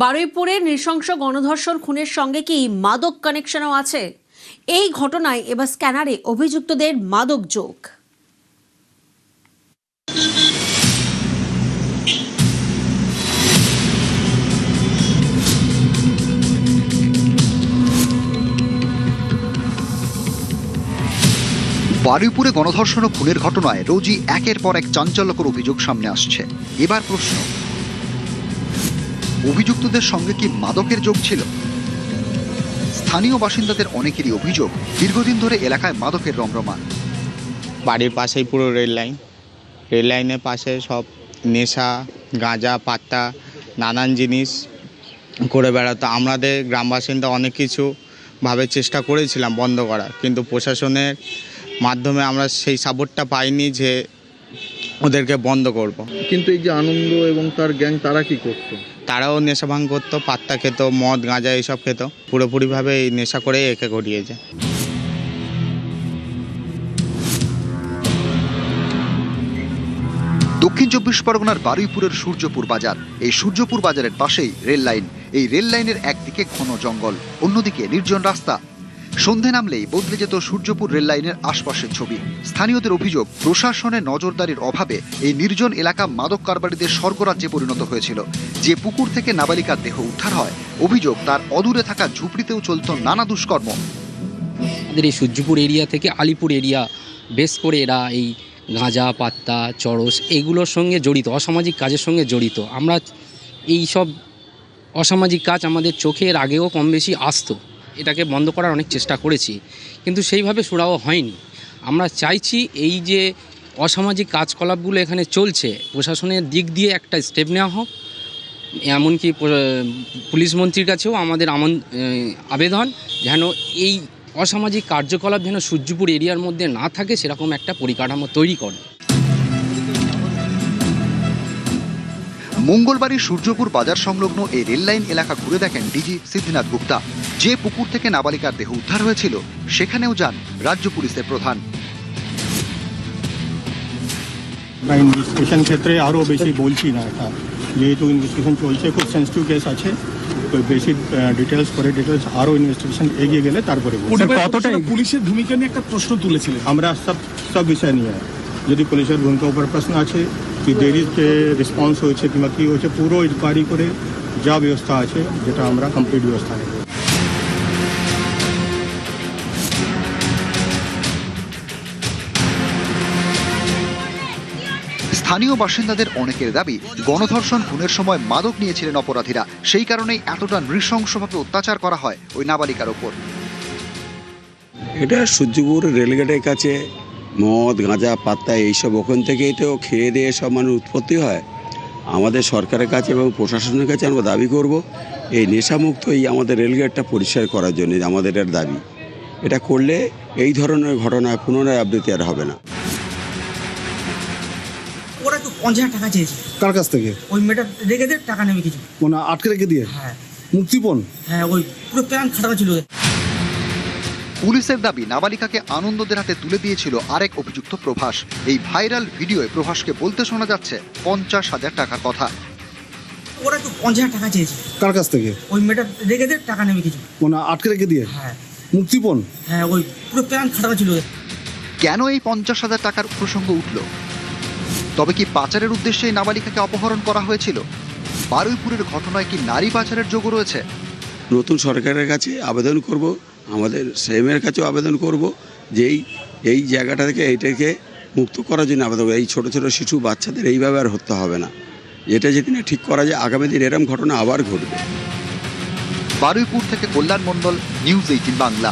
বারুইপুরের নৃশংস গণধর্ষণ খুনের সঙ্গে কি মাদক কানেকশনও আছে? এই ঘটনায় এবার স্ক্যানারে অভিযুক্তদের মাদক যোগ। বারুইপুরে গণধর্ষণ ও খুনের ঘটনায় রোজই একের পর এক চাঞ্চল্যকর অভিযোগ সামনে আসছে। এবার প্রশ্ন, অভিযুক্তদের সঙ্গে কি মাদকের যোগ ছিল? স্থানীয় বাসিন্দাদের অনেকেরই অভিযোগ, দীর্ঘদিন ধরে এলাকায় মাদকের রমরমা। বাড়ির পাশেই পুরো রেল লাইনের পাশে সব নেশা, গাঁজা, পাত্তা, নানান জিনিস করে বেড়াতো। আমাদের গ্রাম বাসিন্দা অনেক কিছু ভাবে চেষ্টা করেছিলাম বন্ধ করার, কিন্তু প্রশাসনের মাধ্যমে আমরা সেই সাপোর্টটা পাইনি যে ওদেরকে বন্ধ করব। কিন্তু এই যে আনন্দ এবং তার গ্যাং, তারা কি করতো? তারাও নেশা ভাঙ করতো, পাত্তা খেত, মদ গাঁজা এইসব খেত। পুরোপুরিভাবে এই নেশা করে একে ঘটিয়েছে। দক্ষিণ চব্বিশ পরগনার বারুইপুরের সূর্যপুর বাজার। এই সূর্যপুর বাজারের পাশেই রেল লাইন। এই রেল লাইনের একদিকে ঘন জঙ্গল, অন্যদিকে নির্জন রাস্তা। সন্ধে নামলেই বদলে যেত সূর্যপুর রেল লাইনের আশপাশের ছবি। স্থানীয়দের অভিযোগ, প্রশাসনের নজরদারির অভাবে এই নির্জন এলাকা মাদক কারবারিদের স্বর্গরাজ্যে পরিণত হয়েছিল। যে পুকুর থেকে নাবালিকার দেহ উদ্ধার হয়, অভিযোগ তার অদূরে থাকা ঝুপড়িতেও চলত নানা দুষ্কর্ম। আমাদের এই সূর্যপুর এরিয়া থেকে আলিপুর এরিয়া বেশ করে এরা এই গাঁজা, পাত্তা, চরস এগুলোর সঙ্গে জড়িত, অসামাজিক কাজের সঙ্গে জড়িত। আমরা এই সব অসামাজিক কাজ আমাদের চোখের আগেও কম বেশি আসতো। এটাকে বন্ধ করার অনেক চেষ্টা করেছি, কিন্তু সেইভাবে সুরাও হয়নি। আমরা চাইছি এই যে অসামাজিক কাজকলাপগুলো এখানে চলছে, প্রশাসনের দিক দিয়ে একটা স্টেপ নেওয়া হোক। এমনকি পুলিশ মন্ত্রীর কাছেও আমাদের আবেদন, যেন এই অসামাজিক কার্যকলাপ যেন সূর্যপুর এরিয়ার মধ্যে না থাকে, সেরকম একটা পরিকাঠামো তৈরি করে। মঙ্গলবারই সূর্যপুর বাজার সংলগ্ন এই রেল লাইন এলাকা ঘুরে দেখেন ডিজি সিদ্ধিনাথ গুপ্তা। যে পুকুর থেকে নাবালিকার দেহ উদ্ধার হয়েছিল, সেখানেও যান রাজ্য পুলিশের প্রধান। ইনভেস্টিগেশন ক্ষেত্রে আরও বেশি বলছি না, এটা যেহেতু ইনভেস্টিগেশন চলছে, খুব সেন্সিটিভ কেস আছে, তো বেশি ডিটেলস আরও ইনভেস্টিগেশন এগিয়ে গেলে তারপরে কতটা পুলিশের ভূমিকা নিয়ে একটা প্রশ্ন তুলেছিলেন। আমরা সব বিষয় নিয়ে, যদি পুলিশের ভূমিকার উপর প্রশ্ন আছে, কি দেরিতে রেসপন্স হয়েছে কিংবা কী হয়েছে, পুরো ইনকোয়ারি করে যা ব্যবস্থা আছে, যেটা আমরা কমপ্লিট ব্যবস্থা নেব। স্থানীয় বাসিন্দাদের অনেকের দাবি, গণধর্ষণ খুনের সময় মাদক নিয়েছিলেন অপরাধীরা, সেই কারণেই এতটা নৃশংসভাবে অত্যাচার করা হয় ওই নাবালিকার ওপর। এটা সূর্যপুর রেলগেটের কাছে মদ, গাঁজা, পাত্তা এইসব ওখান থেকেই তো খেয়ে দিয়ে সব মানুষ উৎপত্তি হয়। আমাদের সরকারের কাছে এবং প্রশাসনের কাছে আমরা দাবি করব, এই নেশামুক্ত এই আমাদের রেলগেটটা পরিষ্কার করার জন্য আমাদের এর দাবি। এটা করলে এই ধরনের ঘটনা পুনরাবৃত্তি আর হবে না। ওরা তো 50,000 টাকা চেয়েছে। কার কাছ থেকে? ওই মেয়েটা রেখে দিয়ে টাকা নেবে কিছু, মানে আটকে রেখে দিয়ে। হ্যাঁ, মুক্তিপণ। হ্যাঁ, ওই পুরো প্ল্যান খাটানো ছিল। পুলিশের দাবি, নাবালিকাকে আনন্দদের হাতে তুলে দিয়েছিল আরেক অভিযুক্ত প্রভাস। এই ভাইরাল ভিডিওয় প্রভাসকে বলতে শোনা যাচ্ছে 50,000 টাকার কথা। ওরা তো 50,000 টাকা চেয়েছে। কার কাছ থেকে? ওই মেয়েটা রেখে দিয়ে টাকা নেবে কিছু, মানে আটকে রেখে দিয়ে। হ্যাঁ, মুক্তিপণ। হ্যাঁ, ওই পুরো প্ল্যান খাটানো ছিল। কেন এই 50,000 টাকার প্রসঙ্গ উঠল? তবে কি পাচারের উদ্দেশ্যে এই নাবালিকাকে অপহরণ করা হয়েছিল? বারুইপুরের ঘটনায় কি নারী পাচারের যোগ রয়েছে? নতুন সরকারের কাছে আবেদন করব, আমাদের সিএমের কাছেও আবেদন করব যে এই জায়গাটা থেকে এইটাকে মুক্ত করার জন্য আবেদন। এই ছোট ছোট শিশু বাচ্চাদের এইভাবে আর হতে হবে না। এটা যদি না ঠিক করা যায়, আগামী দিন এরকম ঘটনা আবার ঘটবে। বারুইপুর থেকে কল্যাণ মণ্ডল, নিউজ 18 বাংলা।